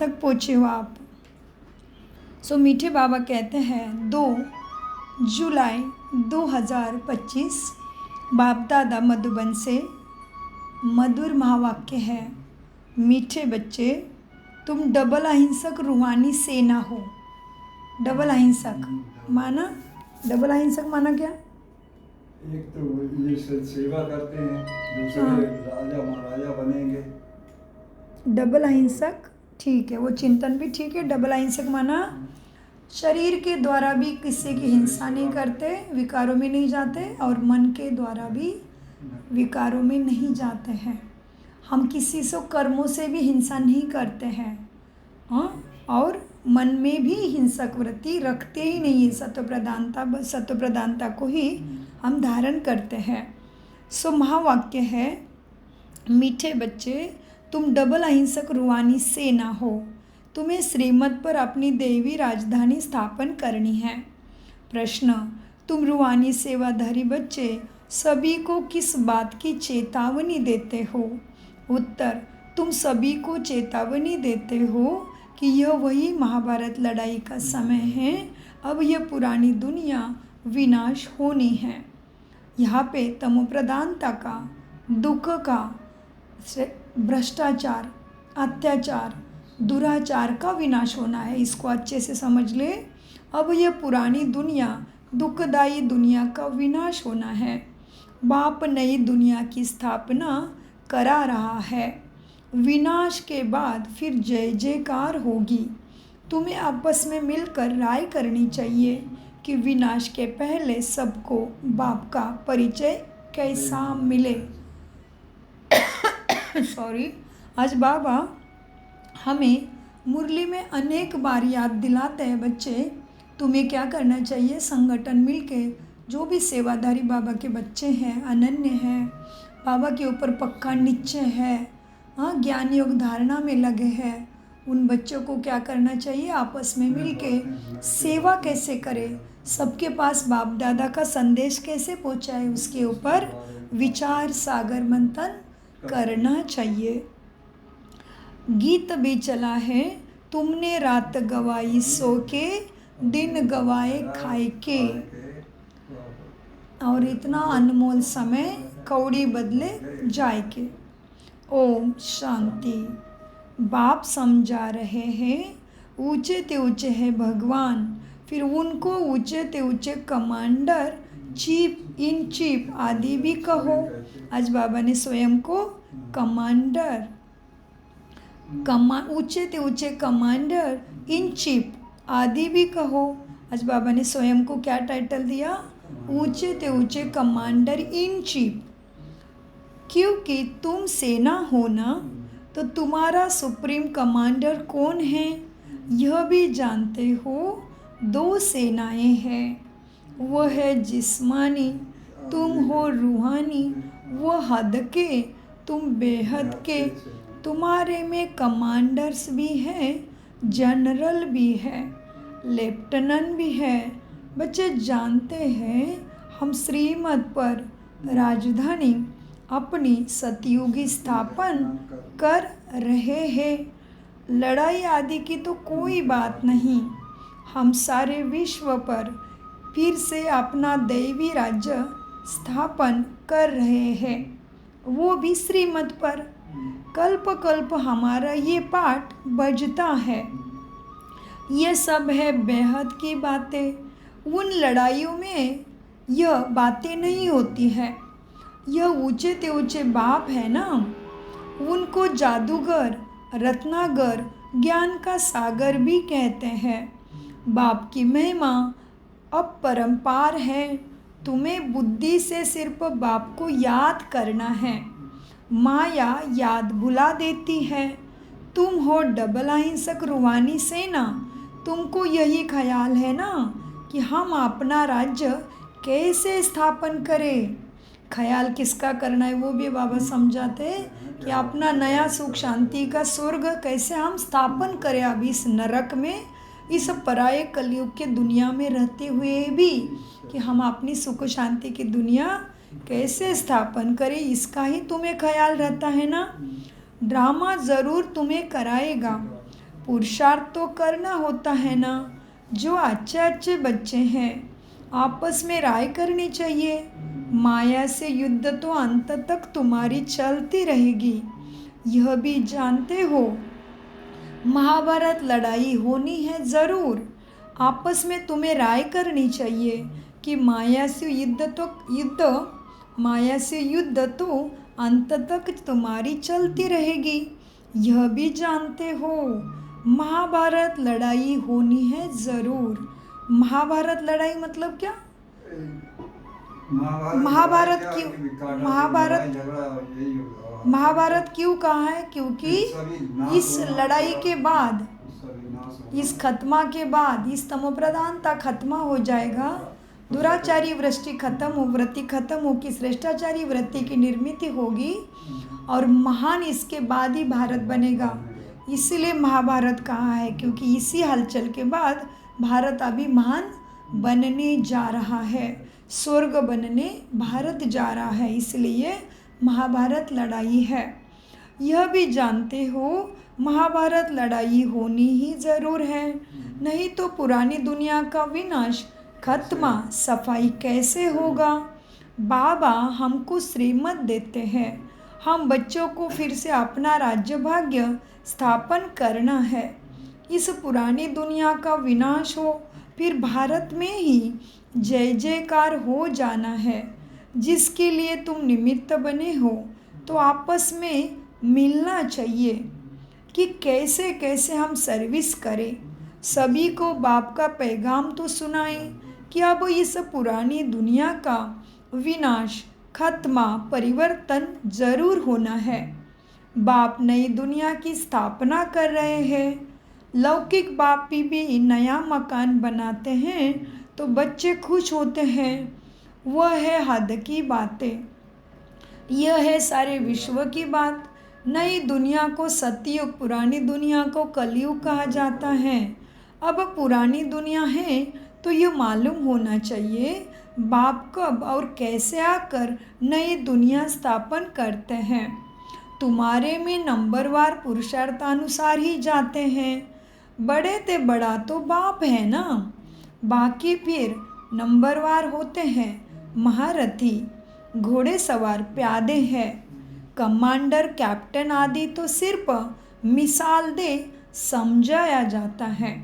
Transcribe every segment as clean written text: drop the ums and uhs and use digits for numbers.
तक पहुँचे हो आप। सो मीठे बाबा कहते हैं 2 जुलाई 2025 बाप दादा मधुबन से मधुर महावाक्य है। मीठे बच्चे, तुम डबल अहिंसक रूहानी सेना हो। डबल अहिंसक माना, डबल अहिंसक माना क्या? एक तो ये सेवा करते हैं, दूसरे राजा महाराजा बनेंगे। डबल अहिंसक ठीक है, वो चिंतन भी ठीक है। डबल अहिंसक माना शरीर के द्वारा भी किसी की हिंसा नहीं करते, विकारों में नहीं जाते, और मन के द्वारा भी विकारों में नहीं जाते हैं। हम किसी से कर्मों से भी हिंसा नहीं करते हैं, हाँ, और मन में भी हिंसक वृत्ति रखते ही नहीं है। सत्व प्रधानता को ही हम धारण करते हैं। सो महावाक्य है, मीठे बच्चे, तुम डबल अहिंसक रूहानी सेना हो। तुम्हें श्रीमत पर अपनी देवी राजधानी स्थापन करनी है। प्रश्न, तुम रूहानी सेवाधारी बच्चे सभी को किस बात की चेतावनी देते हो? उत्तर, तुम सभी को चेतावनी देते हो कि यह वही महाभारत लड़ाई का समय है। अब यह पुरानी दुनिया विनाश होनी है। यहाँ पे तमोप्रधानता का, दुख का, भ्रष्टाचार, अत्याचार, दुराचार का विनाश होना है। इसको अच्छे से समझ ले। अब यह पुरानी दुनिया, दुखदायी दुनिया का विनाश होना है। बाप नई दुनिया की स्थापना करा रहा है। विनाश के बाद फिर जय जयकार होगी। तुम्हें आपस में मिलकर राय करनी चाहिए कि विनाश के पहले सबको बाप का परिचय कैसा मिले। सॉरी। आज बाबा हमें मुरली में अनेक बार याद दिलाते हैं, बच्चे तुम्हें क्या करना चाहिए। संगठन मिलके जो भी सेवाधारी बाबा के बच्चे हैं, अनन्य हैं, बाबा के ऊपर पक्का निश्चय है, हाँ, ज्ञान योग धारणा में लगे हैं, उन बच्चों को क्या करना चाहिए, आपस में मिलके सेवा कैसे करें, सबके पास बाप दादा का संदेश कैसे पहुँचाए, उसके ऊपर विचार सागर मंथन करना चाहिए। गीत भी चला है, तुमने रात गवाई सो के, दिन गवाए खाए के, और इतना अनमोल समय कौड़ी बदले जाए के। ओम शांति। बाप समझा रहे हैं, ऊंचे ते ऊंचे है भगवान, फिर उनको ऊंचे ते ऊंचे कमांडर, चीफ इन चीफ आदि भी कहो। आज बाबा ने स्वयं को कमांडर, ऊंचे ते ऊंचे कमांडर इन चीफ आदि भी कहो। आज बाबा ने स्वयं को क्या टाइटल दिया, ऊंचे ते ऊंचे कमांडर इन चीफ। क्योंकि तुम सेना हो ना, तो तुम्हारा सुप्रीम कमांडर कौन है यह भी जानते हो। 2 सेनाएं हैं, वह है जिस्मानी, तुम हो रूहानी। वह हद के, तुम बेहद के। तुम्हारे में कमांडर्स भी हैं, जनरल भी है, लेफ्टिनेंट भी है। बच्चे जानते हैं हम श्रीमत पर राजधानी अपनी सतयुगी स्थापन कर रहे हैं। लड़ाई आदि की तो कोई बात नहीं, हम सारे विश्व पर फिर से अपना दैवी राज्य स्थापन कर रहे हैं, वो भी श्रीमत पर। कल्प कल्प हमारा ये पाठ बजता है। ये सब है बेहद की बातें। उन लड़ाइयों में यह बातें नहीं होती है। यह ऊंचे ते ऊंचे बाप है ना, उनको जादूगर, रत्नागर, ज्ञान का सागर भी कहते हैं। बाप की महिमा अपरंपार है। तुम्हें बुद्धि से सिर्फ बाप को याद करना है। माया याद भुला देती है। तुम हो डबल अहिंसक रूहानी सेना। तुमको यही ख्याल है ना कि हम अपना राज्य कैसे स्थापन करें। ख्याल किसका करना है वो भी बाबा समझाते हैं कि अपना नया सुख शांति का स्वर्ग कैसे हम स्थापन करें। अभी इस नरक में, इस पराये कलयुग के दुनिया में रहते हुए भी, कि हम अपनी सुख शांति की दुनिया कैसे स्थापन करें, इसका ही तुम्हें ख्याल रहता है ना। ड्रामा ज़रूर तुम्हें कराएगा, पुरुषार्थ तो करना होता है ना। जो अच्छे अच्छे बच्चे हैं आपस में राय करनी चाहिए। माया से युद्ध तो अंत तक तुम्हारी चलती रहेगी, यह भी जानते हो। महाभारत लड़ाई होनी है ज़रूर। आपस में तुम्हें राय करनी चाहिए कि माया से युद्ध तो अंत तक तुम्हारी चलती रहेगी, यह भी जानते हो। महाभारत लड़ाई होनी है ज़रूर। महाभारत लड़ाई मतलब क्या? महाभारत लड़ाई क्यों क्या, काटा महाभारत लड़ाई झगड़ा यही होगा। महाभारत क्यों कहा है? क्योंकि सभी नाश इस होना लड़ाई होगा। के बाद, सभी नाश होना इस खत्मा के बाद, इस तमोप्रधानता खत्मा हो जाएगा, दुराचारी वृष्टि खत्म हो, वृत्ति खत्म हो कि श्रेष्ठाचारी वृत्ति की निर्मित होगी और महान इसके बाद ही भारत बनेगा। इसीलिए महाभारत कहा है, क्योंकि इसी हलचल के बाद भारत अभी महान बनने जा रहा है, स्वर्ग बनने भारत जा रहा है, इसलिए महाभारत लड़ाई है। यह भी जानते हो महाभारत लड़ाई होनी ही ज़रूर है, नहीं तो पुरानी दुनिया का विनाश खत्मा सफाई कैसे होगा। बाबा हमको श्रीमत देते हैं, हम बच्चों को फिर से अपना राज्य भाग्य स्थापन करना है। इस पुरानी दुनिया का विनाश हो, फिर भारत में ही जय जयकार हो जाना है, जिसके लिए तुम निमित्त बने हो। तो आपस में मिलना चाहिए कि कैसे कैसे हम सर्विस करें। सभी को बाप का पैगाम तो सुनाएं कि अब इस पुरानी दुनिया का विनाश खत्मा परिवर्तन ज़रूर होना है। बाप नई दुनिया की स्थापना कर रहे हैं। लौकिक बाप भी नया मकान बनाते हैं तो बच्चे खुश होते हैं, वह है हद की बातें। यह है सारे विश्व की बात। नई दुनिया को सतयुग, पुरानी दुनिया को कलयुग कहा जाता है। अब पुरानी दुनिया है तो ये मालूम होना चाहिए बाप कब और कैसे आकर नई दुनिया स्थापन करते हैं। तुम्हारे में नंबरवार पुरुषार्थानुसार ही जाते हैं। बड़े ते बड़ा तो बाप है ना, बाकी फिर नंबरवार होते हैं महारथी, घोड़े सवार, प्यादे हैं, कमांडर, कैप्टन आदि तो सिर्फ मिसाल दे समझाया जाता है।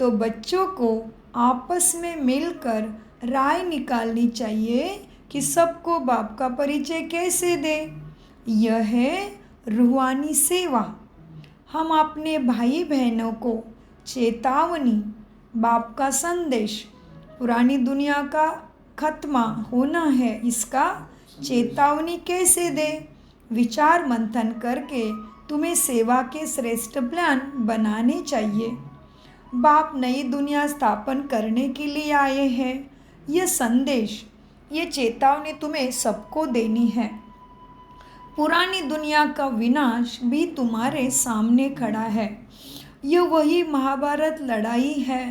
तो बच्चों को आपस में मिलकर राय निकालनी चाहिए कि सबको बाप का परिचय कैसे दे। यह है रूहानी सेवा। हम अपने भाई बहनों को चेतावनी, बाप का संदेश, पुरानी दुनिया का खत्मा होना है, इसका चेतावनी कैसे दे। विचार मंथन करके तुम्हें सेवा के श्रेष्ठ प्लान बनाने चाहिए। बाप नई दुनिया स्थापन करने के लिए आए हैं। यह संदेश, ये चेतावनी तुम्हें सबको देनी है। पुरानी दुनिया का विनाश भी तुम्हारे सामने खड़ा है। यह वही महाभारत लड़ाई है।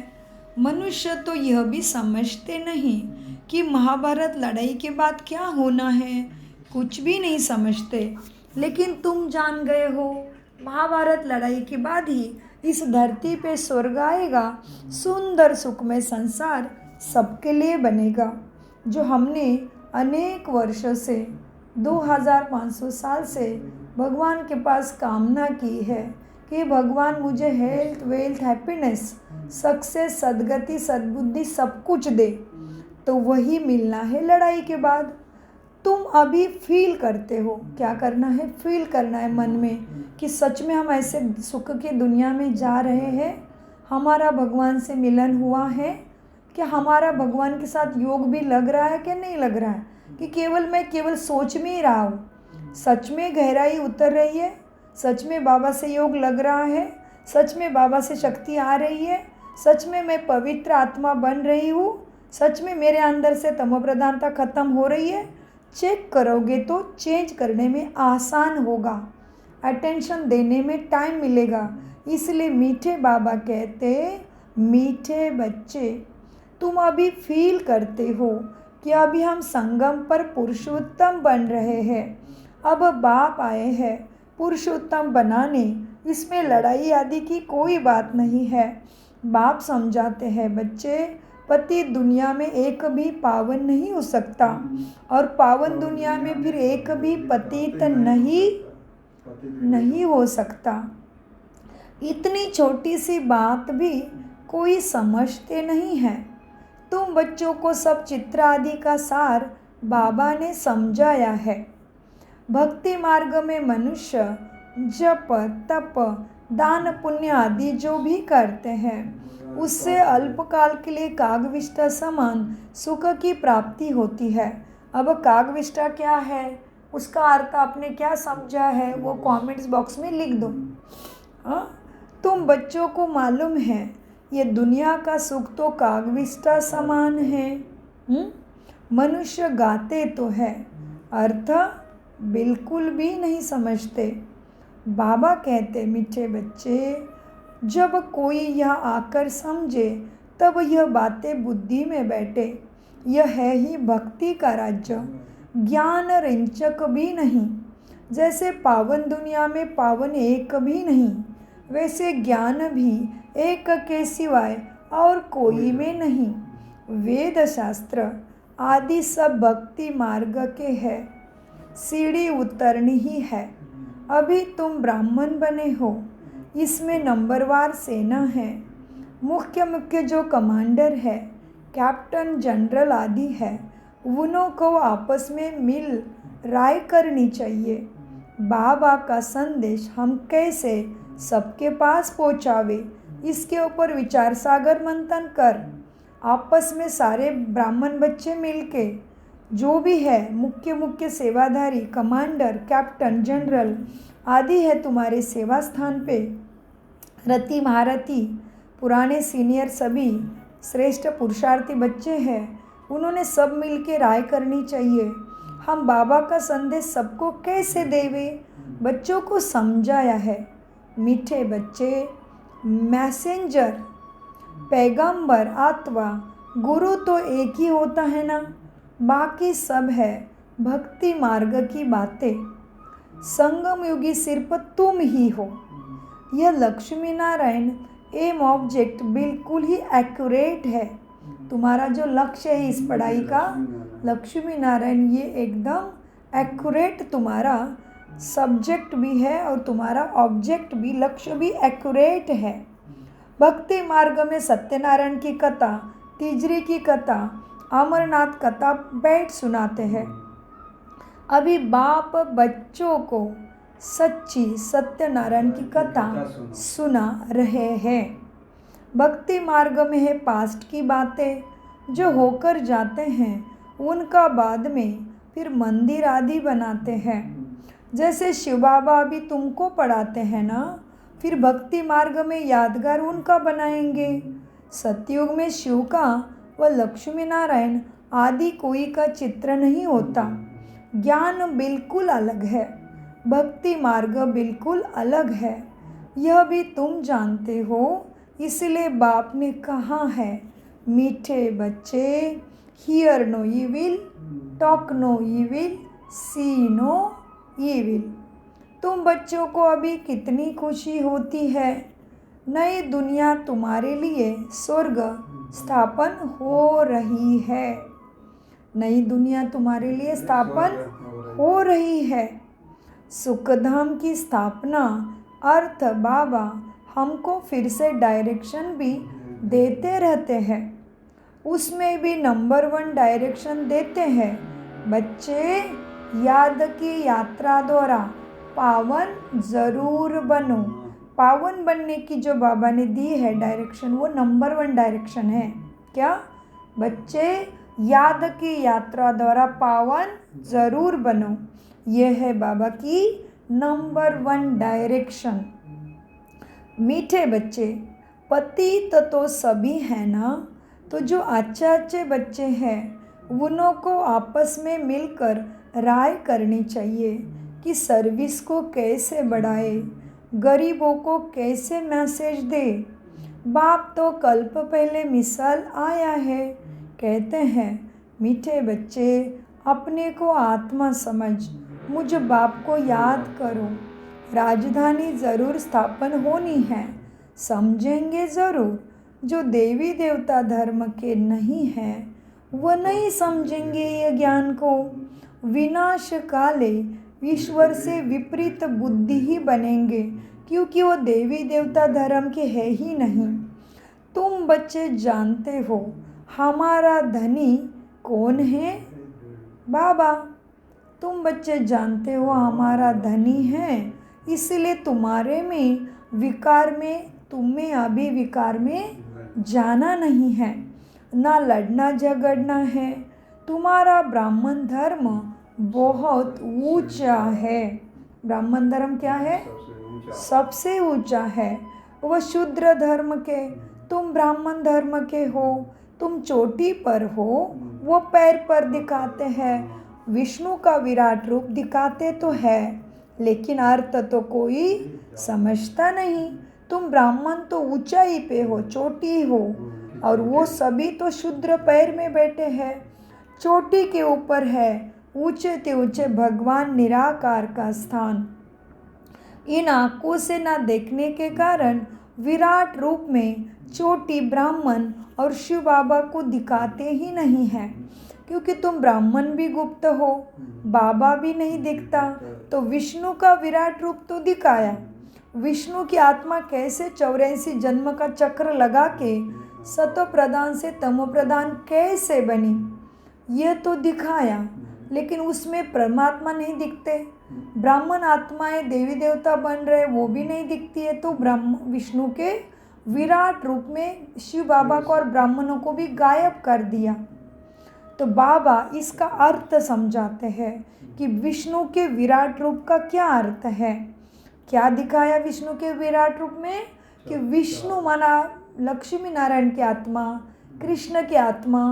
मनुष्य तो यह भी समझते नहीं कि महाभारत लड़ाई के बाद क्या होना है, कुछ भी नहीं समझते। लेकिन तुम जान गए हो महाभारत लड़ाई के बाद ही इस धरती पे स्वर्ग आएगा, सुंदर सुखमय संसार सबके लिए बनेगा। जो हमने अनेक वर्षों से 2500 साल से भगवान के पास कामना की है कि भगवान मुझे हेल्थ, वेल्थ, हैप्पीनेस, सक्सेस, सद्गति, सद्बुद्धि सब कुछ दे, तो वही मिलना है लड़ाई के बाद। तुम अभी फील करते हो, क्या करना है, फील करना है मन में कि सच में हम ऐसे सुख की दुनिया में जा रहे हैं, हमारा भगवान से मिलन हुआ है, कि हमारा भगवान के साथ योग भी लग रहा है कि नहीं लग रहा है, कि केवल सोच में ही रहा हूँ। सच में गहराई उतर रही है, सच में बाबा से योग लग रहा है, सच में बाबा से शक्ति आ रही है, सच में मैं पवित्र आत्मा बन रही हूँ, सच में मेरे अंदर से तमोप्रधानता खत्म हो रही है। चेक करोगे तो चेंज करने में आसान होगा, अटेंशन देने में टाइम मिलेगा। इसलिए मीठे बाबा कहते, मीठे बच्चे तुम अभी फील करते हो कि अभी हम संगम पर पुरुषोत्तम बन रहे हैं। अब बाप आए हैं पुरुषोत्तम बनाने, इसमें लड़ाई आदि की कोई बात नहीं है। बाप समझाते हैं, बच्चे, पति दुनिया में एक भी पावन नहीं हो सकता और पावन दुनिया में फिर एक भी पतित नहीं हो सकता। इतनी छोटी सी बात भी कोई समझते नहीं है। तुम बच्चों को सब चित्र आदि का सार बाबा ने समझाया है। भक्ति मार्ग में मनुष्य जप तप दान पुण्य आदि जो भी करते हैं उससे अल्पकाल के लिए कागविष्टा समान सुख की प्राप्ति होती है। अब कागविष्टा क्या है, उसका अर्थ आपने क्या समझा है वो कमेंट्स बॉक्स में लिख दो। तुम बच्चों को मालूम है ये दुनिया का सुख तो कागविष्टा समान है। मनुष्य गाते तो है, अर्थ बिल्कुल भी नहीं समझते। बाबा कहते, मीठे बच्चे, जब कोई यह आकर समझे तब यह बातें बुद्धि में बैठे। यह है ही भक्ति का राज्य, ज्ञान रिंचक भी नहीं। जैसे पावन दुनिया में पावन एक भी नहीं, वैसे ज्ञान भी एक के सिवाय और कोई में नहीं। वेद शास्त्र आदि सब भक्ति मार्ग के है, सीढ़ी उतरनी ही है। अभी तुम ब्राह्मण बने हो, इसमें नंबरवार सेना है। मुख्य जो कमांडर है, कैप्टन जनरल आदि है, उन्हों को आपस में मिल राय करनी चाहिए। बाबा का संदेश हम कैसे सबके पास पहुँचावे, इसके ऊपर विचार सागर मंथन कर। आपस में सारे ब्राह्मण बच्चे मिलके जो भी है, मुख्य सेवाधारी, कमांडर, कैप्टन, जनरल आदि है तुम्हारे सेवा स्थान पे, रति महारथी, पुराने सीनियर सभी श्रेष्ठ पुरुषार्थी बच्चे हैं, उन्होंने सब मिलके राय करनी चाहिए। हम बाबा का संदेश सबको कैसे देवे, बच्चों को समझाया है। मीठे बच्चे, मैसेंजर, पैगंबर अथवा गुरु तो एक ही होता है ना, बाकी सब है भक्ति मार्ग की बातें। संगम युगी सिर्फ तुम ही हो। यह लक्ष्मी नारायण एम ऑब्जेक्ट बिल्कुल ही एक्यूरेट है। तुम्हारा जो लक्ष्य है इस पढ़ाई का, लक्ष्मी नारायण, ये एकदम एक्यूरेट तुम्हारा सब्जेक्ट भी है और तुम्हारा ऑब्जेक्ट भी, लक्ष्य भी एक्यूरेट है। भक्ति मार्ग में सत्यनारायण की कथा, तीजरी की कथा, अमरनाथ कथा बैठ सुनाते हैं। अभी बाप बच्चों को सच्ची सत्यनारायण की कथा सुना रहे हैं। भक्ति मार्ग में है पास्ट की बातें जो होकर जाते हैं, उनका बाद में फिर मंदिर आदि बनाते हैं। जैसे शिव बाबा अभी तुमको पढ़ाते हैं ना, फिर भक्ति मार्ग में यादगार उनका बनाएंगे। सतयुग में शिव का व लक्ष्मी नारायण आदि कोई का चित्र नहीं होता। ज्ञान बिल्कुल अलग है, भक्ति मार्ग बिल्कुल अलग है, यह भी तुम जानते हो। इसलिए बाप ने कहा है, मीठे बच्चे, hear no evil, talk no evil, see no evil. तुम बच्चों को अभी कितनी खुशी होती है, नई दुनिया तुम्हारे लिए स्वर्ग स्थापन हो रही है। नई दुनिया तुम्हारे लिए स्थापन हो रही है। सुखधाम की स्थापना अर्थ बाबा हमको फिर से डायरेक्शन भी देते रहते हैं, उसमें भी नंबर 1 डायरेक्शन देते हैं। बच्चे, याद की यात्रा द्वारा पावन ज़रूर बनो। पावन बनने की जो बाबा ने दी है डायरेक्शन, वो नंबर 1 डायरेक्शन है। क्या बच्चे, याद की यात्रा द्वारा पावन ज़रूर बनो, यह है बाबा की नंबर 1 डायरेक्शन। मीठे बच्चे, पतित तो सभी हैं ना, तो जो अच्छे बच्चे हैं उन्हों को आपस में मिलकर राय करनी चाहिए कि सर्विस को कैसे बढ़ाए, गरीबों को कैसे मैसेज दे। बाप तो कल्प पहले मिसाल आया है, कहते हैं, मीठे बच्चे, अपने को आत्मा समझ, मुझ बाप को याद करो। राजधानी ज़रूर स्थापन होनी है, समझेंगे ज़रूर। जो देवी देवता धर्म के नहीं हैं वह नहीं समझेंगे ये ज्ञान को। विनाश काले ईश्वर से विपरीत बुद्धि ही बनेंगे, क्योंकि वो देवी देवता धर्म के है ही नहीं। तुम बच्चे जानते हो हमारा धनी कौन है? बाबा। तुम बच्चे जानते हो हमारा धनी है, इसलिए तुम्हारे में विकार में, तुम्हें अभी विकार में जाना नहीं है, ना लड़ना झगड़ना है। तुम्हारा ब्राह्मण धर्म बहुत ऊंचा है। ब्राह्मण धर्म क्या है? सबसे ऊंचा है। वह शूद्र धर्म के, तुम ब्राह्मण धर्म के हो। तुम चोटी पर हो, वो पैर पर दिखाते हैं। विष्णु का विराट रूप दिखाते तो है, लेकिन अर्थ तो कोई समझता नहीं। तुम ब्राह्मण तो ऊंचाई पे हो, चोटी हो, और वो सभी तो शूद्र पैर में बैठे हैं। चोटी के ऊपर है ऊंचे ते ऊंचे भगवान निराकार का स्थान। इन आँखों से ना देखने के कारण विराट रूप में चोटी ब्राह्मण और शिव बाबा को दिखाते ही नहीं है, क्योंकि तुम ब्राह्मण भी गुप्त हो, बाबा भी नहीं दिखता, तो विष्णु का विराट रूप तो दिखाया। विष्णु की आत्मा कैसे 84 जन्म का चक्र लगा के सतो प्रधान से तमो प्रधान कैसे बनी, ये तो दिखाया, लेकिन उसमें परमात्मा नहीं दिखते। ब्राह्मण आत्माएं देवी देवता बन रहे, वो भी नहीं दिखती है, तो विष्णु के विराट रूप में शिव बाबा को और ब्राह्मणों को भी गायब कर दिया। तो बाबा इसका अर्थ समझाते हैं कि विष्णु के विराट रूप का क्या अर्थ है। क्या दिखाया विष्णु के विराट रूप में? कि विष्णु माना लक्ष्मी नारायण की आत्मा, कृष्ण की आत्मा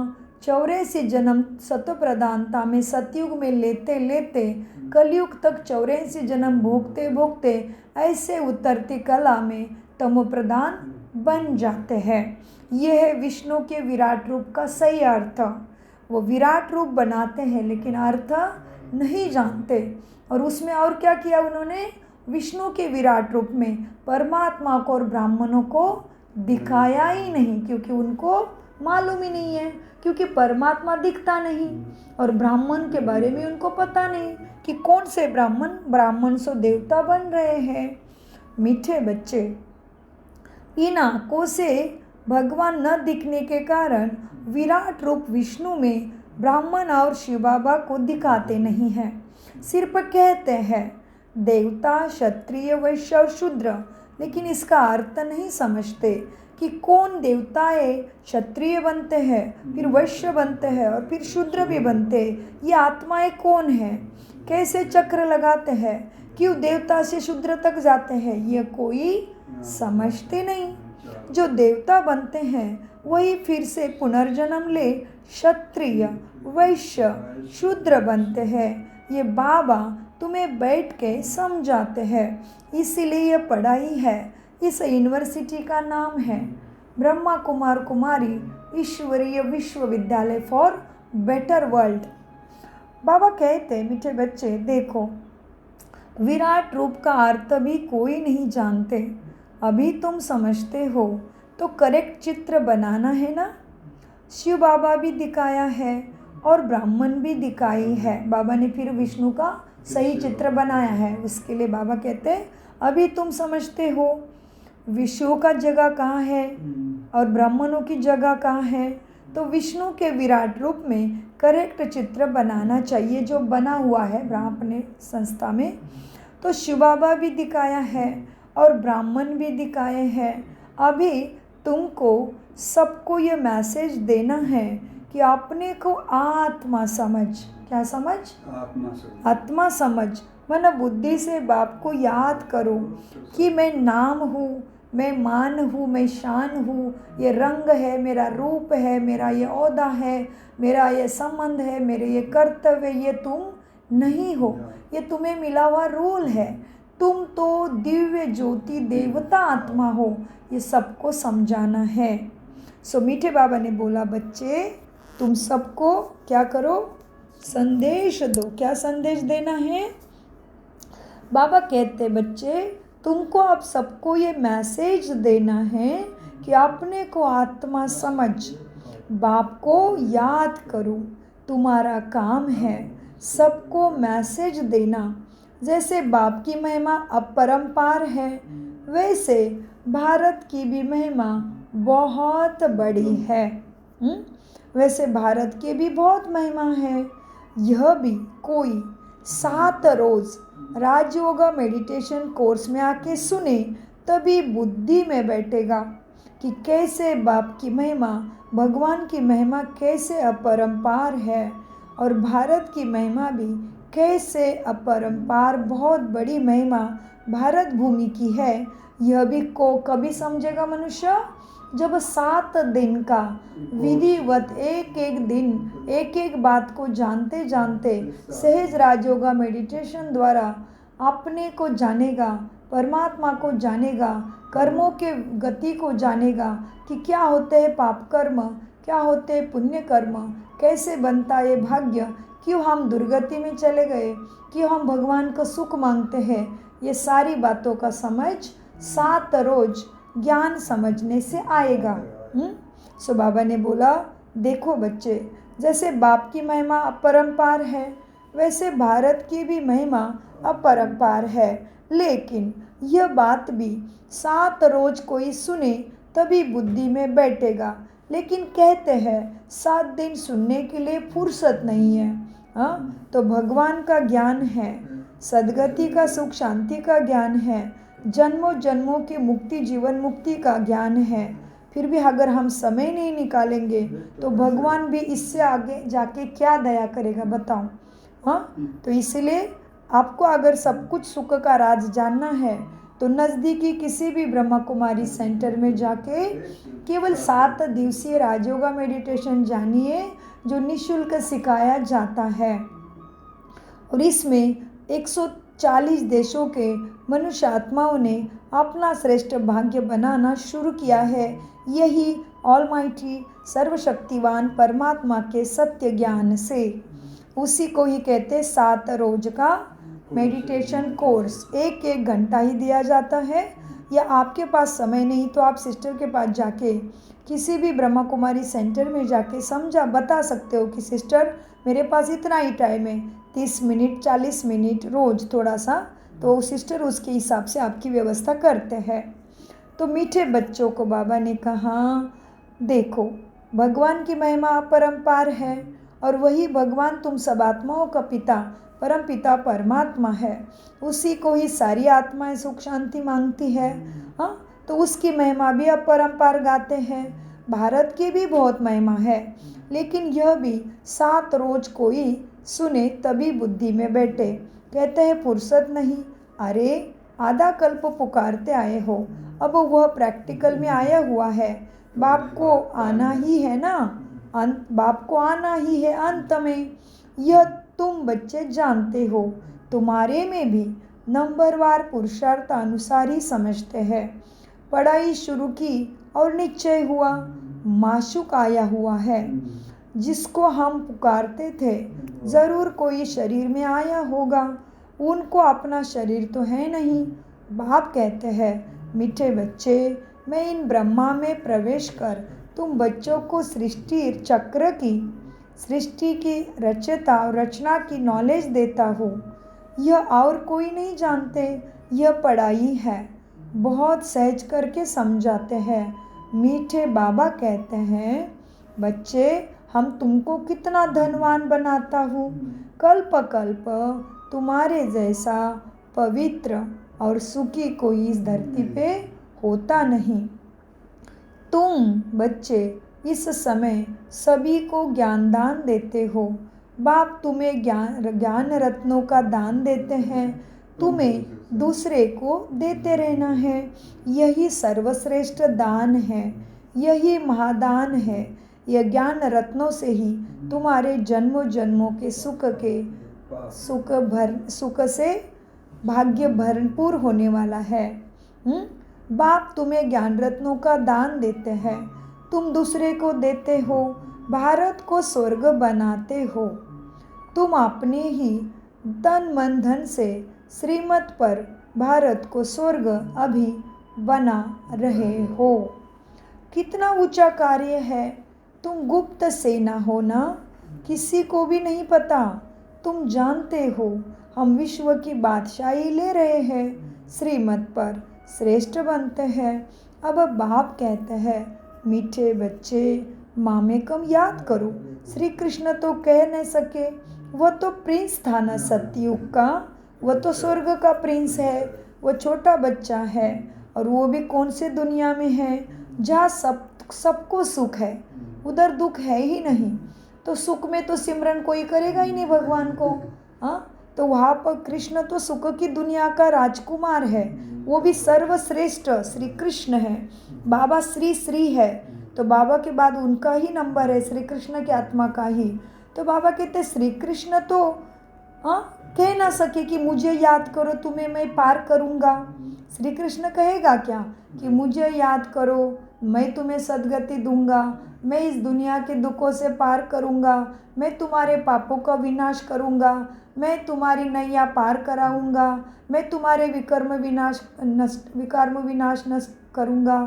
84 जन्म सतो प्रधानता में सतयुग में लेते लेते कलयुग तक 84 जन्म भोगते भोगते ऐसे उतरती कला में तमो प्रधान बन जाते हैं। यह है विष्णु के विराट रूप का सही अर्थ। वो विराट रूप बनाते हैं लेकिन अर्थ नहीं जानते। और उसमें और क्या किया उन्होंने? विष्णु के विराट रूप में परमात्मा को और ब्राह्मणों को दिखाया ही नहीं, क्योंकि उनको मालूम ही नहीं है, क्योंकि परमात्मा दिखता नहीं और ब्राह्मण के बारे में उनको पता नहीं कि कौन से ब्राह्मण सो देवता बन रहे हैं। मीठे बच्चे, इन आँखों से भगवान न दिखने के कारण विराट रूप विष्णु में ब्राह्मण और शिव बाबा को दिखाते नहीं हैं। सिर्फ कहते हैं देवता, क्षत्रिय, वैश्य और शूद्र, लेकिन इसका अर्थ नहीं समझते कि कौन देवताएं क्षत्रिय बनते हैं, फिर वैश्य बनते हैं और फिर शूद्र भी बनते हैं। ये आत्माएं कौन है, कैसे चक्र लगाते हैं, क्यों देवता से शूद्र तक जाते हैं, ये कोई समझते नहीं। जो देवता बनते हैं वही फिर से पुनर्जन्म ले क्षत्रिय, वैश्य, शूद्र बनते हैं। ये बाबा तुम्हें बैठ के समझाते हैं। इसीलिए ये पढ़ाई है। इस यूनिवर्सिटी का नाम है ब्रह्मा कुमार कुमारी ईश्वरीय विश्वविद्यालय फॉर बेटर वर्ल्ड। बाबा कहते मीठे बच्चे देखो, विराट रूप का अर्थ भी कोई नहीं जानते। अभी तुम समझते हो तो करेक्ट चित्र बनाना है ना। शिव बाबा भी दिखाया है और ब्राह्मण भी दिखाई है। बाबा ने फिर विष्णु का सही चित्र बनाया है। उसके लिए बाबा कहते हैं अभी तुम समझते हो विष्णु का जगह कहाँ है और ब्राह्मणों की जगह कहाँ है। तो विष्णु के विराट रूप में करेक्ट चित्र बनाना चाहिए, जो बना हुआ है अपने संस्था में। तो शिव बाबा भी दिखाया है और ब्राह्मण भी दिखाए हैं। अभी तुमको सबको ये मैसेज देना है कि अपने को आत्मा समझ। क्या समझ? आत्मा समझ। मन बुद्धि से बाप को याद करो कि मैं नाम हूँ, मैं मान हूँ, मैं शान हूँ, ये रंग है, मेरा रूप है, मेरा ये ओहदा है, मेरा ये संबंध है, मेरे ये कर्तव्य। ये तुम नहीं हो, ये तुम्हें मिला हुआ रूल है। तुम तो दिव्य ज्योति देवता आत्मा हो। ये सबको समझाना है। सो मीठे बाबा ने बोला बच्चे तुम सबको क्या करो? संदेश दो। क्या संदेश देना है? बाबा कहते बच्चे तुमको अब सबको ये मैसेज देना है कि अपने को आत्मा समझ, बाप को याद करो, तुम्हारा काम है सबको मैसेज देना। जैसे बाप की महिमा अपरंपार है, वैसे भारत की भी महिमा बहुत बड़ी है। वैसे भारत की भी बहुत महिमा है। यह भी कोई 7 रोज़ राजयोगा मेडिटेशन कोर्स में आके सुने तभी बुद्धि में बैठेगा कि कैसे बाप की महिमा, भगवान की महिमा कैसे अपरंपार है और भारत की महिमा भी कैसे अपरंपार बहुत बड़ी महिमा भारत भूमि की है। यह भी को कभी समझेगा मनुष्य जब 7 दिन का विधिवत एक एक दिन एक एक बात को जानते जानते सहज राजयोगा मेडिटेशन द्वारा अपने को जानेगा, परमात्मा को जानेगा, कर्मों के गति को जानेगा कि क्या होते हैं पाप कर्म, क्या होते हैं पुण्य कर्म, कैसे बनता है भाग्य, क्यों हम दुर्गति में चले गए, क्यों हम भगवान का सुख मांगते हैं। ये सारी बातों का समझ 7 रोज ज्ञान समझने से आएगा। सो बाबा ने बोला देखो बच्चे, जैसे बाप की महिमा अपरंपार है वैसे भारत की भी महिमा अपरंपार है, लेकिन यह बात भी 7 रोज कोई सुने तभी बुद्धि में बैठेगा। लेकिन कहते हैं 7 दिन सुनने के लिए फुर्सत नहीं है। तो भगवान का ज्ञान है, सद्गति का सुख शांति का ज्ञान है, जन्मों जन्मों की मुक्ति जीवन मुक्ति का ज्ञान है। फिर भी अगर हम समय नहीं निकालेंगे तो भगवान भी इससे आगे जाके क्या दया करेगा बताओ। तो इसलिए आपको अगर सब कुछ सुख का राज जानना है तो नज़दीकी किसी भी ब्रह्मा कुमारी सेंटर में जाके केवल 7 दिवसीय राजयोगा मेडिटेशन जानिए जो निःशुल्क सिखाया जाता है। और इसमें 140 देशों के मनुष्य आत्माओं ने अपना श्रेष्ठ भाग्य बनाना शुरू किया है। यही ऑलमाइटी सर्वशक्तिवान परमात्मा के सत्य ज्ञान से। उसी को ही कहते 7 रोज का मेडिटेशन कोर्स, 1 घंटा ही दिया जाता है। या आपके पास समय नहीं तो आप सिस्टर के पास जाके किसी भी ब्रह्मा कुमारी सेंटर में जाके समझा बता सकते हो कि सिस्टर मेरे पास इतना ही टाइम है, 30 मिनट 40 मिनट रोज़ थोड़ा सा, तो सिस्टर उसके हिसाब से आपकी व्यवस्था करते हैं। तो मीठे बच्चों को बाबा ने कहा देखो भगवान की महिमा अपरंपार है और वही भगवान तुम सब आत्माओं का पिता परम पिता परमात्मा है। उसी को ही सारी आत्माएं सुख शांति मांगती है। तो उसकी महिमा भी अपरंपार गाते हैं। भारत की भी बहुत महिमा है, लेकिन यह भी 7 रोज कोई सुने तभी बुद्धि में बैठे। कहते हैं फुर्सत नहीं, अरे आधा कल्प पुकारते आए हो, अब वह प्रैक्टिकल में आया हुआ है। बाप को आना ही है ना, बाप को आना ही है अंत में। यह तुम बच्चे जानते हो, तुम्हारे में भी नंबरवार पुरुषार्थ अनुसार ही समझते हैं। पढ़ाई शुरू की और निश्चय हुआ माशूक आया हुआ है जिसको हम पुकारते थे, ज़रूर कोई शरीर में आया होगा। उनको अपना शरीर तो है नहीं। बाप कहते हैं मीठे बच्चे, मैं इन ब्रह्मा में प्रवेश कर तुम बच्चों को सृष्टि चक्र की, सृष्टि की रचयिता और रचना की नॉलेज देता हूँ। यह और कोई नहीं जानते, यह पढ़ाई है। बहुत सहज करके समझाते हैं। मीठे बाबा कहते हैं बच्चे हम तुमको कितना धनवान बनाता हूँ, कल्प कल्प तुम्हारे जैसा पवित्र और सुखी कोई इस धरती पे होता नहीं। तुम बच्चे इस समय सभी को ज्ञान दान देते हो। बाप तुम्हें ज्ञान रत्नों का दान देते हैं, तुम्हें दूसरे को देते रहना है। यही सर्वश्रेष्ठ दान है, यही महादान है। यह ज्ञान रत्नों से ही तुम्हारे जन्मों जन्मों के सुख से भाग्य भरपूर होने वाला है। बाप तुम्हें ज्ञान रत्नों का दान देते हैं, तुम दूसरे को देते हो, भारत को स्वर्ग बनाते हो। तुम अपने ही तन मन धन से श्रीमत पर भारत को स्वर्ग अभी बना रहे हो। कितना ऊंचा कार्य है। तुम गुप्त सेना हो ना, किसी को भी नहीं पता। तुम जानते हो हम विश्व की बादशाही ले रहे हैं, श्रीमत पर श्रेष्ठ बनते हैं। अब बाप कहते हैं, मीठे बच्चे मामे कम याद करो। श्री कृष्ण तो कह नहीं सके, वह तो प्रिंस था ना सतयुग का, वह तो स्वर्ग का प्रिंस है। वह छोटा बच्चा है और वो भी कौन से दुनिया में है जहाँ सबको सुख है, उधर दुख है ही नहीं। तो सुख में तो सिमरन कोई करेगा ही नहीं भगवान को। हाँ, तो वहाँ पर कृष्ण तो सुख की दुनिया का राजकुमार है, वो भी सर्वश्रेष्ठ श्री कृष्ण है। बाबा श्री श्री है, तो बाबा के बाद उनका ही नंबर है, श्री कृष्ण की आत्मा का ही। तो बाबा कहते श्री कृष्ण तो कह ना सके कि मुझे याद करो तुम्हें मैं पार करूँगा। श्री कृष्ण कहेगा क्या कि मुझे याद करो मैं तुम्हें सद्गति दूंगा, मैं इस दुनिया के दुखों से पार करूंगा, मैं तुम्हारे पापों का विनाश करूंगा, मैं तुम्हारी नैया पार कराऊंगा, मैं तुम्हारे विकर्म विनाश नष्ट करूंगा,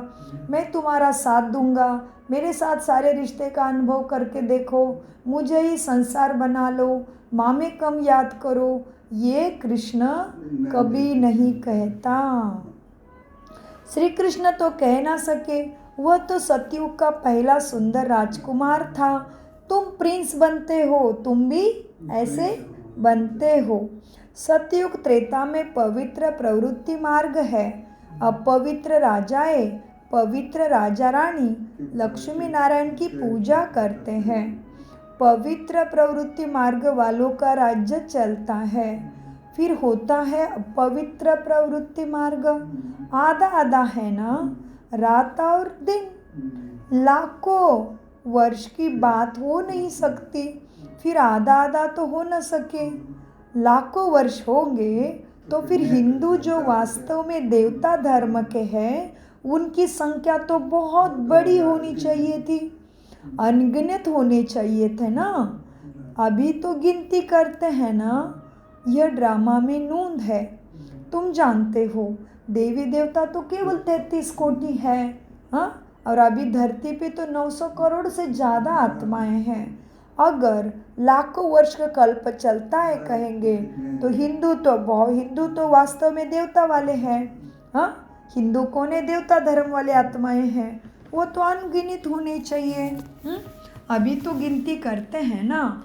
मैं तुम्हारा साथ दूंगा। मेरे साथ सारे रिश्ते का अनुभव करके देखो, मुझे ही संसार बना लो, मामे कम याद करो। ये कृष्ण कभी नहीं कहता। श्री कृष्ण तो कह ना सके, वह तो सतयुग का पहला सुंदर राजकुमार था। तुम प्रिंस बनते हो, तुम भी ऐसे बनते हो। सतयुग त्रेता में पवित्र प्रवृत्ति मार्ग है। अब पवित्र राजाएं, पवित्र राजा रानी लक्ष्मी नारायण की पूजा करते हैं। पवित्र प्रवृत्ति मार्ग वालों का राज्य चलता है। फिर होता है पवित्र प्रवृत्ति मार्ग, आधा आधा है ना, रात और दिन। लाखों वर्ष की बात हो नहीं सकती, फिर आधा आधा तो हो न सके। लाखों वर्ष होंगे तो फिर हिंदू जो वास्तव में देवता धर्म के हैं, उनकी संख्या तो बहुत बड़ी होनी चाहिए थी, अनगिनत होने चाहिए थे ना। अभी तो गिनती करते हैं ना, यह ड्रामा में नूंद है। तुम जानते हो देवी देवता तो केवल 33 कोटि है। हाँ, और अभी धरती पे तो 900 करोड़ से ज़्यादा आत्माएं हैं। अगर लाखों वर्ष का कल्प चलता है कहेंगे तो हिंदू तो वास्तव में देवता वाले हैं। हाँ, हिंदू कौन है? देवता धर्म वाले आत्माएं हैं, वो तो अनगिनत होने चाहिए। अभी तो गिनती करते हैं ना।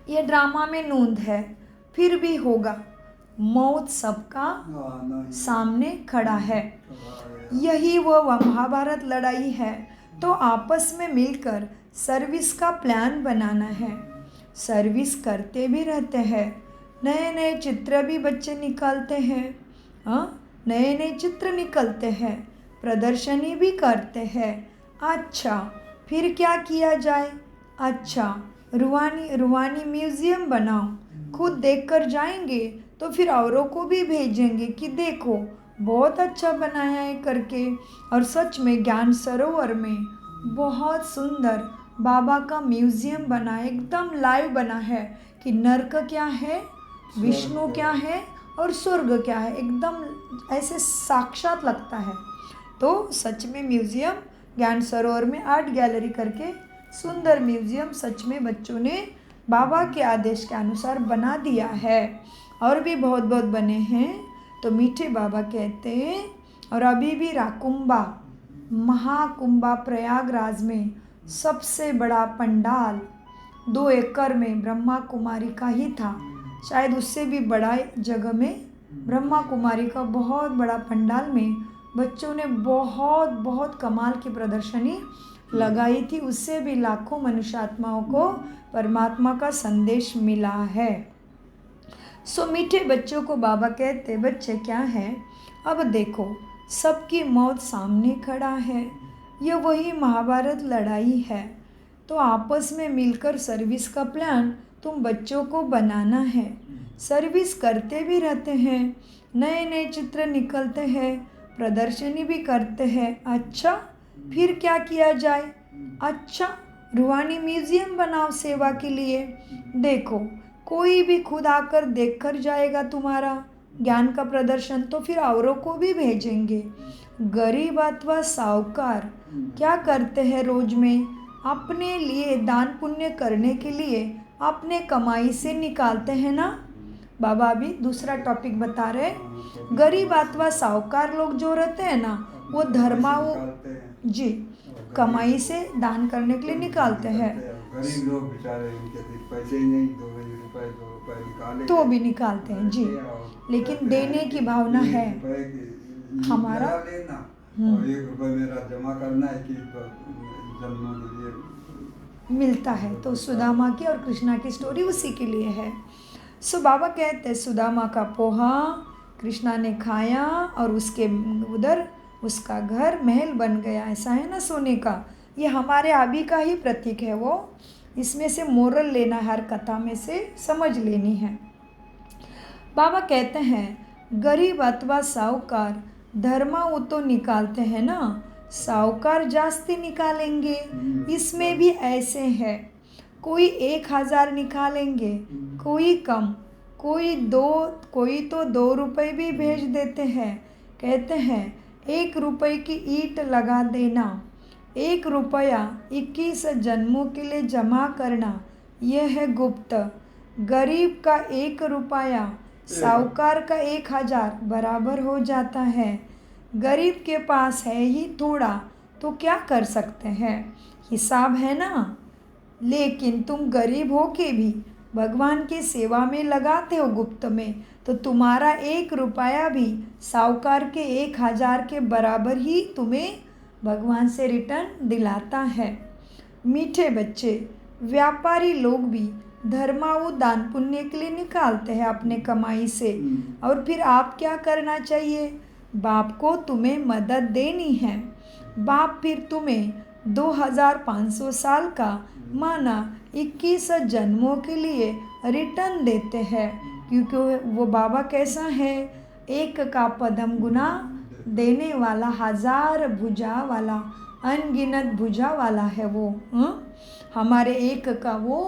ये ड्रामा में नूंद है, फिर भी होगा। मौत सबका सामने खड़ा है। यही वह महाभारत लड़ाई है। तो आपस में मिलकर सर्विस का प्लान बनाना है। सर्विस करते भी रहते हैं, नए नए चित्र भी बच्चे निकालते हैं। नए नए चित्र निकलते हैं, प्रदर्शनी भी करते हैं। अच्छा, फिर क्या किया जाए? अच्छा, रूहानी म्यूज़ियम बनाओ। खुद देखकर जाएंगे तो फिर औरों को भी भेजेंगे कि देखो बहुत अच्छा बनाया है करके। और सच में ज्ञान सरोवर में बहुत सुंदर बाबा का म्यूज़ियम बना है, एकदम लाइव बना है कि नर्क क्या है, विष्णु क्या है और स्वर्ग क्या है, एकदम ऐसे साक्षात लगता है। तो सच में म्यूज़ियम ज्ञान सरोवर में आर्ट गैलरी करके सुंदर म्यूज़ियम सच में बच्चों ने बाबा के आदेश के अनुसार बना दिया है। और भी बहुत बहुत बने हैं। तो मीठे बाबा कहते हैं, और अभी भी राकुंभा महाकुंभा प्रयागराज में सबसे बड़ा पंडाल 2 एकड़ में ब्रह्मा कुमारी का ही था, शायद उससे भी बड़ा जगह में ब्रह्मा कुमारी का बहुत बड़ा पंडाल में बच्चों ने बहुत बहुत कमाल की प्रदर्शनी लगाई थी। उससे भी लाखों मनुष्यात्माओं को परमात्मा का संदेश मिला है। सो मीठे बच्चों को बाबा कहते, बच्चे क्या है, अब देखो सबकी मौत सामने खड़ा है, यह वही महाभारत लड़ाई है। तो आपस में मिलकर सर्विस का प्लान तुम बच्चों को बनाना है। सर्विस करते भी रहते हैं, नए नए चित्र निकलते हैं, प्रदर्शनी भी करते हैं। अच्छा, फिर क्या किया जाए? अच्छा, रूहानी म्यूज़ियम बनाओ सेवा के लिए। देखो कोई भी खुद आकर देख कर जाएगा तुम्हारा, ज्ञान का प्रदर्शन तो फिर औरों को भी भेजेंगे। गरीब अथवा साहूकार क्या करते हैं रोज में? अपने लिए दान पुण्य करने के लिए अपने कमाई से निकालते हैं ना। बाबा अभी दूसरा टॉपिक बता रहे। गरीब अथवा साहूकार लोग जो रहते हैं ना, वो धर्माओं जी कमाई से दान करने के लिए निकालते हैं। गरीब लोग बेचारे, उनके पैसे ही नहीं, 2 रुपए निकाले तो भी निकालते हैं जी, लेकिन देने की भावना है हमारा। लेना और 1 रुपए मेरा जमा करना है कि जन्मों के लिए मिलता है। तो सुदामा की और कृष्णा की स्टोरी उसी के लिए है। सो बाबा कहते हैं सुदामा का पोहा कृष्णा ने खाया और उसके उधर उसका घर महल बन गया। ऐसा है ना सोने का। ये हमारे अभी का ही प्रतीक है। वो इसमें से मोरल लेना है, हर कथा में से समझ लेनी है। बाबा कहते हैं गरीब अथवा साहूकार धर्मा वो तो निकालते हैं ना, साहूकार जास्ती निकालेंगे। इसमें भी ऐसे है, कोई 1000 निकालेंगे, कोई कम, कोई तो 2 रुपए भी भेज देते हैं। कहते हैं 1 रुपए की ईंट लगा देना, 1 रुपया 21 जन्मों के लिए जमा करना, यह है गुप्त। गरीब का 1 रुपया साहूकार का 1000 बराबर हो जाता है। गरीब के पास है ही थोड़ा, तो क्या कर सकते हैं, हिसाब है ना। लेकिन तुम गरीब हो के भी भगवान की सेवा में लगाते हो गुप्त में, तो तुम्हारा 1 रुपया भी साहूकार के 1000 के बराबर ही तुम्हें भगवान से रिटर्न दिलाता है। मीठे बच्चे, व्यापारी लोग भी धर्माऊ दान पुण्य के लिए निकालते हैं अपने कमाई से। और फिर आप क्या करना चाहिए? बाप को तुम्हें मदद देनी है। बाप फिर तुम्हें 2500 साल का माना 21 जन्मों के लिए रिटर्न देते हैं, क्योंकि वो बाबा कैसा है, एक का पदम गुना देने वाला, 1000 भुजा वाला, अनगिनत भुजा वाला है वो। हमारे एक का वो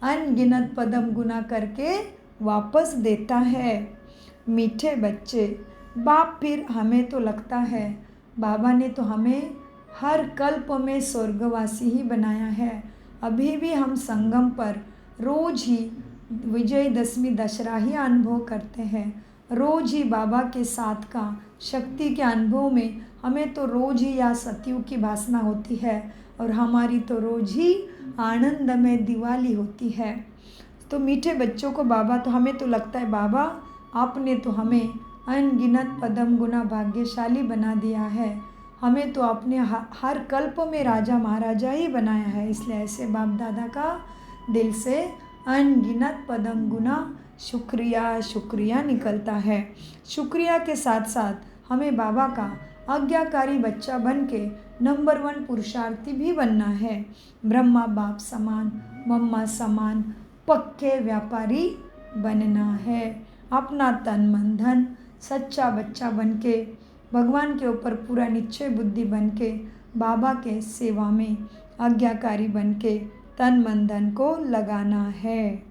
अनगिनत पदम गुना करके वापस देता है। मीठे बच्चे, बाप फिर हमें तो लगता है बाबा ने तो हमें हर कल्प में स्वर्गवासी ही बनाया है। अभी भी हम संगम पर रोज ही विजयदशमी दशहरा ही अनुभव करते हैं। रोज ही बाबा के साथ का शक्ति के अनुभव में हमें तो रोज ही या सतयुग की भासना होती है, और हमारी तो रोज ही आनंद में दिवाली होती है। तो मीठे बच्चों को बाबा तो हमें तो लगता है बाबा आपने तो हमें अनगिनत पदम गुना भाग्यशाली बना दिया है। हमें तो आपने हर कल्प में राजा महाराजा ही बनाया है। इसलिए ऐसे बाप दादा का दिल से अनगिनत पदम गुना शुक्रिया शुक्रिया निकलता है। शुक्रिया के साथ साथ हमें बाबा का आज्ञाकारी बच्चा बन के नंबर 1 पुरुषार्थी भी बनना है। ब्रह्मा बाप समान, मम्मा समान पक्के व्यापारी बनना है। अपना तन मन धन सच्चा बच्चा बन के भगवान के ऊपर पूरा निश्चय बुद्धि बन के बाबा के सेवा में आज्ञाकारी बन के तन मन धन को लगाना है।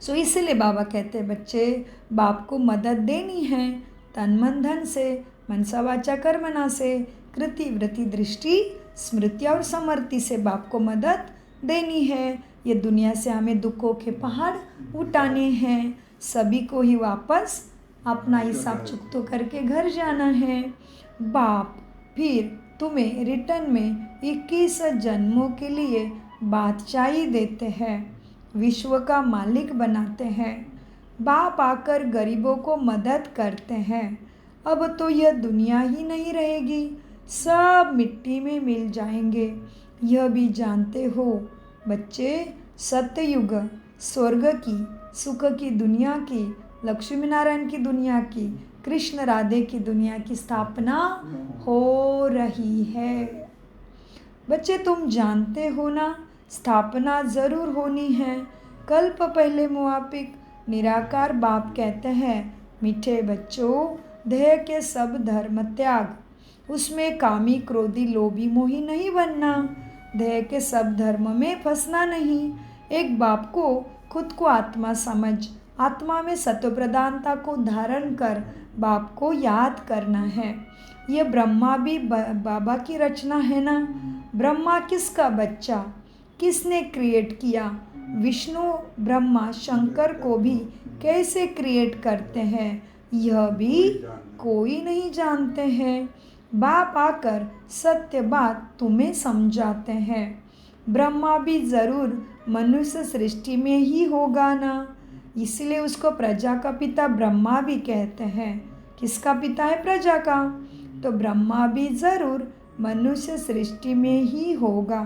सो इसलिए बाबा कहते हैं बच्चे बाप को मदद देनी है तन मन धन से, मनसा वाचा कर्मणा से, कृति वृत्ति दृष्टि स्मृति और समर्ति से बाप को मदद देनी है। ये दुनिया से हमें दुखों के पहाड़ उठाने हैं। सभी को ही वापस अपना हिसाब चुकतो करके घर जाना है। बाप फिर तुम्हें रिटर्न में 21 जन्मों के लिए बादशाही देते हैं, विश्व का मालिक बनाते हैं। बाप आकर गरीबों को मदद करते हैं। अब तो यह दुनिया ही नहीं रहेगी, सब मिट्टी में मिल जाएंगे। यह भी जानते हो बच्चे, सत्ययुग स्वर्ग की सुख की दुनिया की, लक्ष्मी नारायण की दुनिया की, कृष्ण राधे की दुनिया की स्थापना हो रही है। बच्चे तुम जानते हो ना, स्थापना ज़रूर होनी है। कल्प पहले मुआफिक निराकार बाप कहते हैं मीठे बच्चों, देह के सब धर्म त्याग, उसमें कामी क्रोधी लोभी मोही नहीं बनना, देह के सब धर्म में फंसना नहीं। एक बाप को खुद को आत्मा समझ आत्मा में सत्व प्रधानता को धारण कर बाप को याद करना है। ये ब्रह्मा भी बाबा की रचना है ना। ब्रह्मा किसका बच्चा, किसने क्रिएट किया? विष्णु ब्रह्मा शंकर को भी कैसे क्रिएट करते हैं यह भी कोई नहीं जानते हैं। बाप आकर सत्य बात तुम्हें समझाते हैं। ब्रह्मा भी ज़रूर मनुष्य सृष्टि में ही होगा ना, इसलिए उसको प्रजा का पिता ब्रह्मा भी कहते हैं। किसका पिता है? प्रजा का। तो ब्रह्मा भी ज़रूर मनुष्य सृष्टि में ही होगा।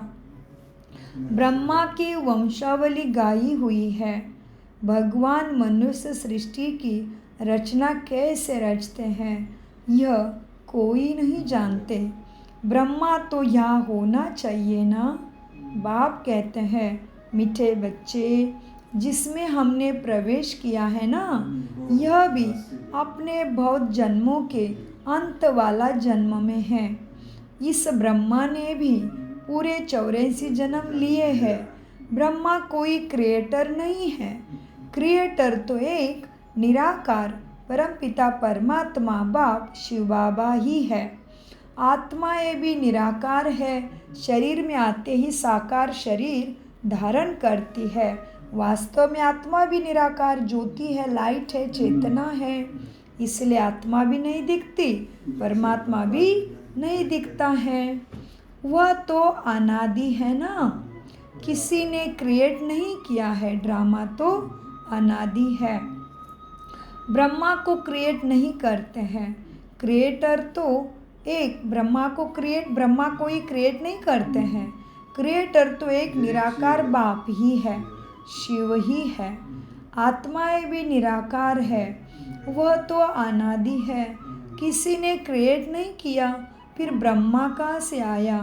ब्रह्मा की वंशावली गाई हुई है। भगवान मनुष्य सृष्टि की रचना कैसे रचते हैं यह कोई नहीं जानते। ब्रह्मा तो यहाँ होना चाहिए ना। बाप कहते हैं, मीठे बच्चे, जिसमें हमने प्रवेश किया है ना, यह भी अपने बहुत जन्मों के अंत वाला जन्म में है। इस ब्रह्मा ने भी पूरे 84 जन्म लिए हैं। ब्रह्मा कोई क्रिएटर नहीं है। क्रिएटर तो एक निराकार परमपिता परमात्मा बाप शिव बाबा ही है। आत्माएं भी निराकार है। शरीर में आते ही साकार शरीर धारण करती है। वास्तव में आत्मा भी निराकार ज्योति है, लाइट है, चेतना है। इसलिए आत्मा भी नहीं दिखती, परमात्मा भी नहीं दिखता है। वह तो अनादि है ना, किसी ने क्रिएट नहीं किया है। ड्रामा तो अनादि है। ब्रह्मा को क्रिएट नहीं करते हैं। क्रिएटर तो एक ब्रह्मा कोई क्रिएट नहीं करते हैं। क्रिएटर तो एक निराकार बाप ही है, शिव ही है। आत्माएं भी निराकार है। वह तो अनादि है, किसी ने क्रिएट नहीं किया। फिर ब्रह्मा कहाँ से आया?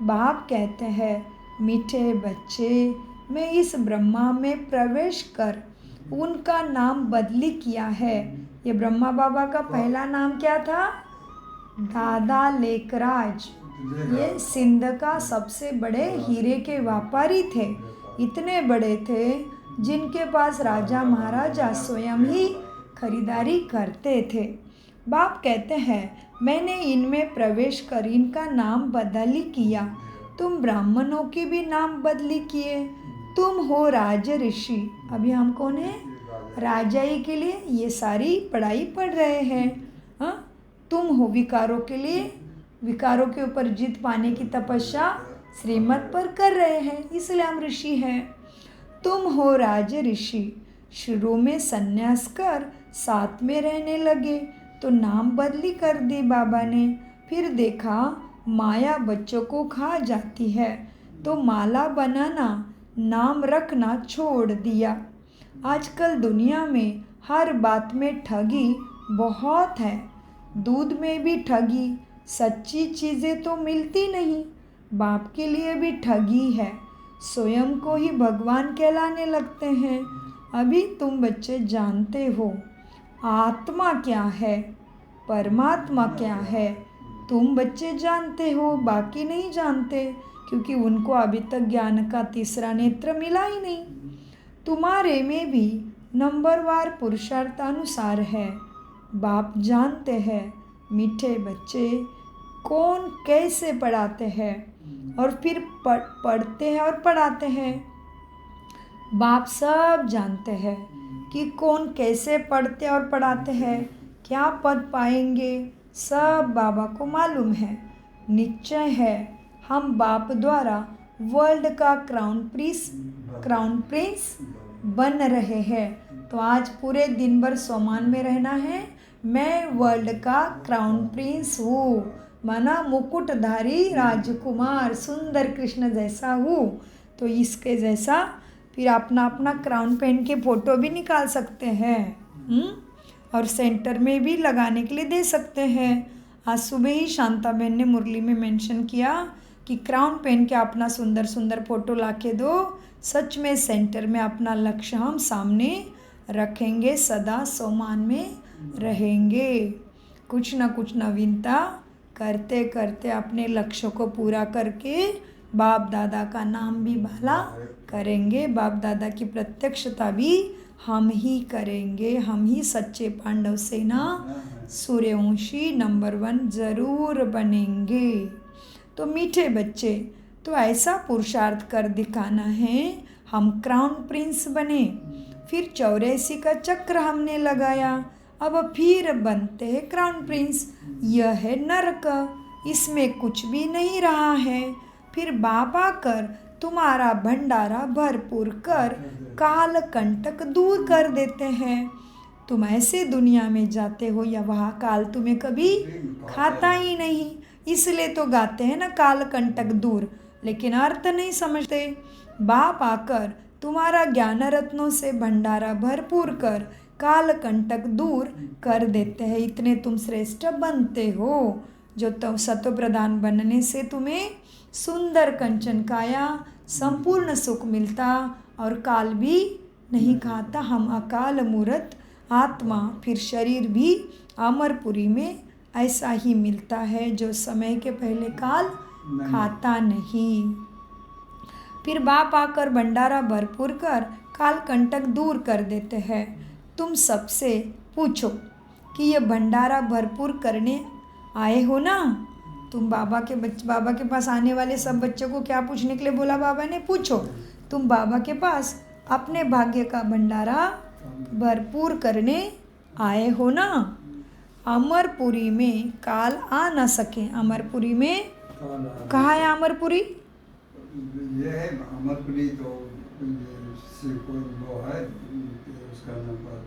बाप कहते हैं, मीठे बच्चे, मैं इस ब्रह्मा में प्रवेश कर उनका नाम बदली किया है। ये ब्रह्मा बाबा का पहला नाम क्या था? दादा लेकराज। ये सिंध का सबसे बड़े हीरे के व्यापारी थे। इतने बड़े थे जिनके पास राजा महाराजा स्वयं ही खरीदारी करते थे। बाप कहते हैं, मैंने इनमें प्रवेश कर इनका नाम बदली किया। तुम ब्राह्मणों के भी नाम बदली किए। तुम हो राज ऋषि। अभी हम कौन है? राजाई के लिए ये सारी पढ़ाई पढ़ रहे हैं। हाँ, तुम हो विकारों के लिए, विकारों के ऊपर जीत पाने की तपस्या श्रीमत पर कर रहे हैं, इसलिए हम ऋषि हैं। तुम हो राज ऋषि। शुरू में संन्यास कर साथ में रहने लगे तो नाम बदली कर दी बाबा ने। फिर देखा माया बच्चों को खा जाती है तो माला बनाना, नाम रखना छोड़ दिया। आजकल दुनिया में हर बात में ठगी बहुत है। दूध में भी ठगी, सच्ची चीज़ें तो मिलती नहीं। बाप के लिए भी ठगी है। स्वयं को ही भगवान कहलाने लगते हैं। अभी तुम बच्चे जानते हो आत्मा क्या है, परमात्मा क्या है। तुम बच्चे जानते हो, बाकी नहीं जानते, क्योंकि उनको अभी तक ज्ञान का तीसरा नेत्र मिला ही नहीं। तुम्हारे में भी नंबरवार पुरुषार्थानुसार है। बाप जानते हैं, मीठे बच्चे, कौन कैसे पढ़ाते हैं और फिर पढ़ते हैं और पढ़ाते हैं। बाप सब जानते हैं कि कौन कैसे पढ़ते और पढ़ाते हैं, क्या पद पाएंगे, सब बाबा को मालूम है। निश्चय है हम बाप द्वारा वर्ल्ड का क्राउन प्रिंस बन रहे हैं। तो आज पूरे दिन भर सोमान में रहना है। मैं वर्ल्ड का क्राउन प्रिंस हूँ, माना मुकुटधारी राजकुमार, सुंदर कृष्ण जैसा हूँ। तो इसके जैसा फिर अपना अपना क्राउन पहन के फ़ोटो भी निकाल सकते हैं और सेंटर में भी लगाने के लिए दे सकते हैं। आज सुबह ही शांता बहन ने मुरली में मेंशन किया कि क्राउन पहन के अपना सुंदर सुंदर फ़ोटो ला के दो। सच में सेंटर में अपना लक्ष्य हम सामने रखेंगे, सदा सोमान में रहेंगे। कुछ ना कुछ नवीनता करते करते अपने लक्ष्य को पूरा करके बाप दादा का नाम भी भला करेंगे। बाप दादा की प्रत्यक्षता भी हम ही करेंगे, हम ही सच्चे पांडव सेना सूर्यवंशी नंबर 1 ज़रूर बनेंगे। तो मीठे बच्चे, तो ऐसा पुरुषार्थ कर दिखाना है, हम क्राउन प्रिंस बने, फिर 84 का चक्र हमने लगाया, अब फिर बनते हैं क्राउन प्रिंस। यह है नरक, इसमें कुछ भी नहीं रहा है। फिर बाप आकर तुम्हारा भंडारा भरपूर कर काल कंटक दूर कर देते हैं। तुम ऐसे दुनिया में जाते हो या वहाँ काल तुम्हें कभी खाता ही नहीं, इसलिए तो गाते हैं ना काल कंटक दूर, लेकिन अर्थ नहीं समझते। बाप आकर तुम्हारा ज्ञान रत्नों से भंडारा भरपूर कर काल कंटक दूर कर देते हैं। इतने तुम श्रेष्ठ बनते हो, जो तो सत्व प्रधान बनने से तुम्हें सुंदर कंचन काया संपूर्ण सुख मिलता और काल भी नहीं खाता। हम अकाल मूर्त आत्मा, फिर शरीर भी अमरपुरी में ऐसा ही मिलता है जो समय के पहले काल खाता नहीं। फिर बाप आकर भंडारा भरपूर कर काल कंटक दूर कर देते हैं। तुम सबसे पूछो कि ये भंडारा भरपूर करने आए हो ना। तुम बाबा के पास आने वाले सब बच्चों को क्या पूछने के लिए बोला बाबा ने? पूछो। तुम बाबा के पास अपने भाग्य का भंडारा भरपूर करने आए हो ना। अमरपुरी में काल आ न सके। अमरपुरी में कहाँ है अमरपुरी? ये है अमरपुरी, तो वो है उसका नंबर,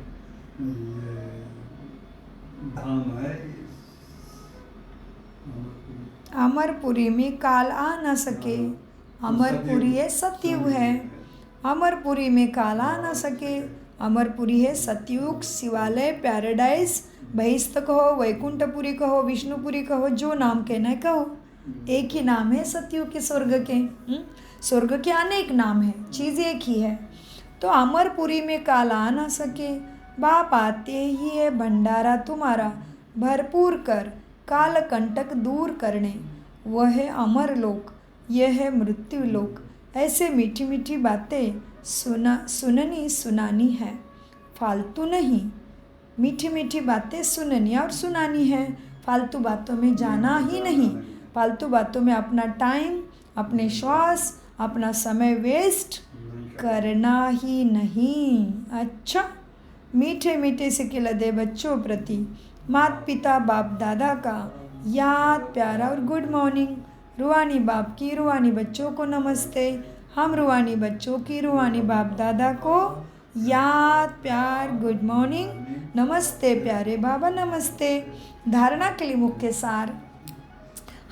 ये धाम है अमरपुरी में काल आ न सके। अमरपुरी है सतयुग है। अमरपुरी में काल आ न सके। अमरपुरी है सतयुग, शिवालय, पैराडाइज, बहिस्त कहो, वैकुंठपुरी कहो, विष्णुपुरी कहो, जो नाम कहना है कहो, एक ही नाम है सतयुग के स्वर्ग के। स्वर्ग के अनेक नाम है, चीज़ एक ही है। तो अमरपुरी में काल आ न सके। बाप आते ही है भंडारा तुम्हारा भरपूर कर काल कंटक दूर करने। वह है अमर लोक, यह है मृत्यु लोक। ऐसे मीठी मीठी बातें सुननी सुनानी है, फालतू नहीं। मीठी मीठी बातें सुननी और सुनानी है, फालतू बातों में जाना ही नहीं। फालतू बातों में अपना टाइम, अपने श्वास, अपना समय वेस्ट करना ही नहीं। अच्छा, मीठे मीठे से खिलते बच्चों प्रति माता पिता बाप दादा का याद प्यारा और गुड मॉर्निंग। रूहानी बाप की रूहानी बच्चों को नमस्ते। हम रूहानी बच्चों की रूहानी बाप दादा को याद प्यार गुड मॉर्निंग नमस्ते प्यारे बाबा नमस्ते। धारणा के लिए मुख्य सार,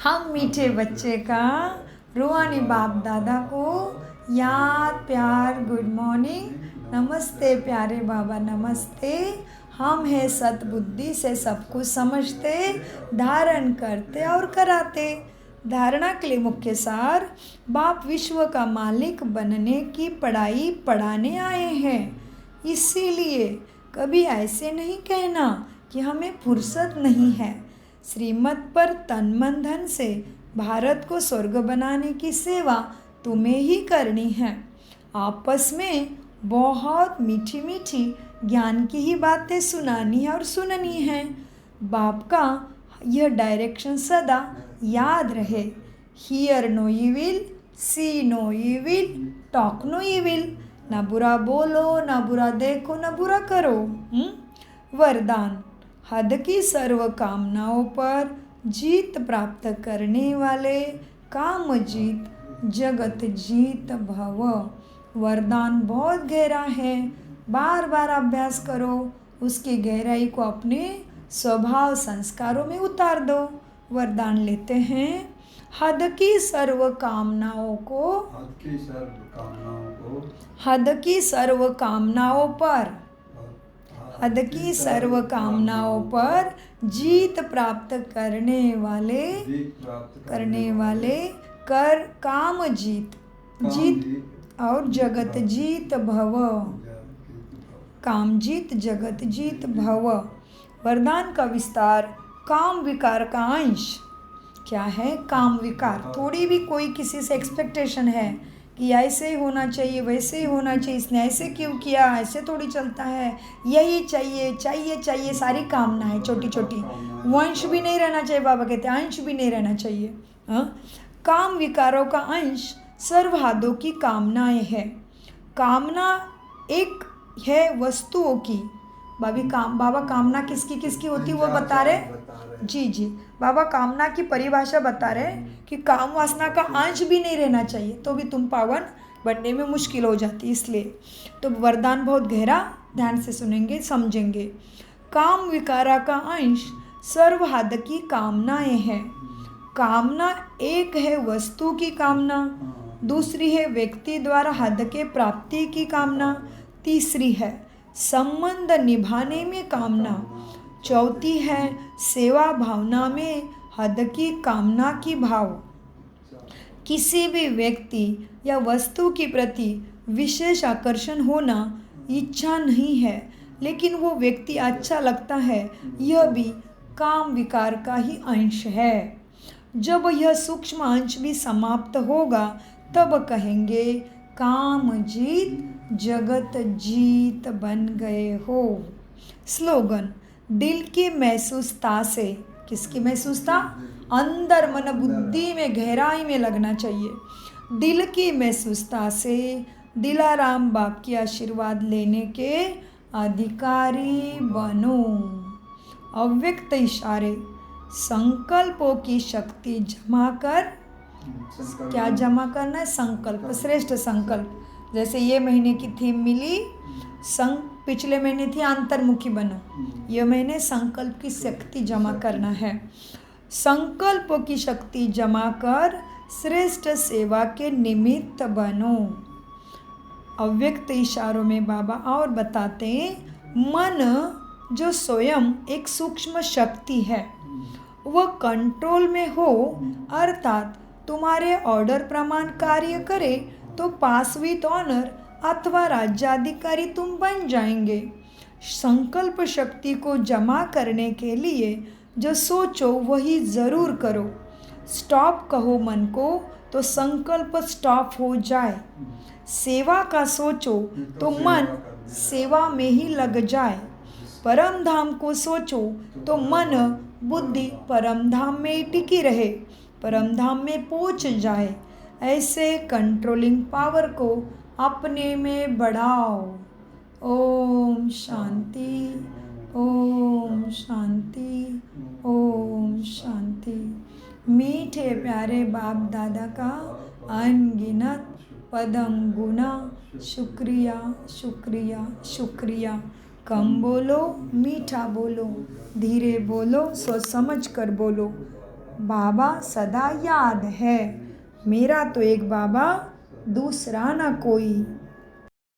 हम मीठे बच्चे का रूहानी बाप दादा को याद प्यार गुड मॉर्निंग नमस्ते प्यारे बाबा नमस्ते। हम हैं सतबुद्धि से सब कुछ समझते, धारण करते और कराते। धारणा के लिए मुख्य सार, बाप विश्व का मालिक बनने की पढ़ाई पढ़ाने आए हैं। इसीलिए कभी ऐसे नहीं कहना कि हमें फुर्सत नहीं है। श्रीमत पर तन मन धन से भारत को स्वर्ग बनाने की सेवा तुम्हें ही करनी है। आपस में बहुत मीठी मीठी ज्ञान की ही बातें सुनानी है और सुननी है। बाप का यह डायरेक्शन सदा याद रहे। Hear no evil, see no evil, talk no evil. ना बुरा बोलो, ना बुरा देखो, ना बुरा करो। वरदान, हद की सर्व कामनाओं पर जीत प्राप्त करने वाले काम जीत जगत जीत भव। वरदान बहुत गहरा है, बार बार अभ्यास करो, उसकी गहराई को अपने स्वभाव संस्कारों में उतार दो। वरदान लेते हैं, हद की सर्व कामनाओं को, हद की सर्व कामनाओं पर, हद की सर्व कामनाओं पर जीत प्राप्त करने वाले कर काम जीत और जगत जीत भव। काम जीत जगत जीत भव। वरदान का विस्तार, काम विकार का अंश। क्या है काम विकार? थोड़ी भी कोई किसी से एक्सपेक्टेशन है कि ऐसे ही होना चाहिए, वैसे ही होना चाहिए, इसने ऐसे क्यों किया, ऐसे थोड़ी चलता है, यही चाहिए चाहिए चाहिए, सारी कामनाएं छोटी छोटी। वंश भी नहीं रहना चाहिए, बाबा कहते हैं अंश भी नहीं रहना चाहिए। हाँ, काम विकारों का अंश सर्वहादों की कामनाएं है। कामना एक है वस्तुओं की। बाबा कामना किसकी किसकी होती है वो बता रहे। जी जी, बाबा कामना की परिभाषा बता रहे कि काम वासना का अंश भी नहीं रहना चाहिए, तो भी तुम पावन बनने में मुश्किल हो जाती। इसलिए तो वरदान बहुत गहरा, ध्यान से सुनेंगे समझेंगे। काम विकारा का अंश सर्वहाद की कामनाएं हैं। कामना एक है वस्तु की कामना, दूसरी है व्यक्ति द्वारा हद के प्राप्ति की कामना, तीसरी है संबंध निभाने में कामना, चौथी है सेवा भावना में हद की कामना की भाव। किसी भी व्यक्ति या वस्तु के प्रति विशेष आकर्षण होना इच्छा नहीं है, लेकिन वो व्यक्ति अच्छा लगता है, यह भी काम विकार का ही अंश है। जब यह सूक्ष्म अंश भी समाप्त होगा तब कहेंगे काम जीत जगत जीत बन गए हो। स्लोगन, दिल की महसूसता से, किसकी महसूसता, अंदर मन बुद्धि में गहराई में लगना चाहिए। दिल की महसूसता से दिलाराम बाप की आशीर्वाद लेने के अधिकारी बनो। अव्यक्त इशारे, संकल्पों की शक्ति जमा कर, क्या जमा करना है, संकल्प, श्रेष्ठ संकल्प। जैसे ये महीने की थीम मिली पिछले महीने थी अंतर्मुखी बनो, यह महीने संकल्प की शक्ति जमा करना है। संकल्पों की शक्ति जमा कर श्रेष्ठ सेवा के निमित्त बनो। अव्यक्त इशारों में बाबा और बताते हैं, मन जो स्वयं एक सूक्ष्म शक्ति है, वह कंट्रोल में हो, अर्थात तुम्हारे ऑर्डर प्रमाण कार्य करे तो पास विथ ऑनर अथवा राज्याधिकारी तुम बन जाएंगे। संकल्प शक्ति को जमा करने के लिए जो सोचो वही ज़रूर करो। स्टॉप कहो मन को तो संकल्प स्टॉप हो जाए। सेवा का सोचो तो मन सेवा में ही लग जाए। परम धाम को सोचो तो मन बुद्धि परम धाम में ही टिकी रहे, परम धाम में पहुँच जाए। ऐसे कंट्रोलिंग पावर को अपने में बढ़ाओ। ओम शांति, ओम शांति, ओम शांति। मीठे प्यारे बाप दादा का अनगिनत पदम गुना शुक्रिया शुक्रिया शुक्रिया। कम बोलो, मीठा बोलो, धीरे बोलो, सोच समझ कर बोलो। बाबा सदा याद है, मेरा तो एक बाबा, दूसरा ना कोई।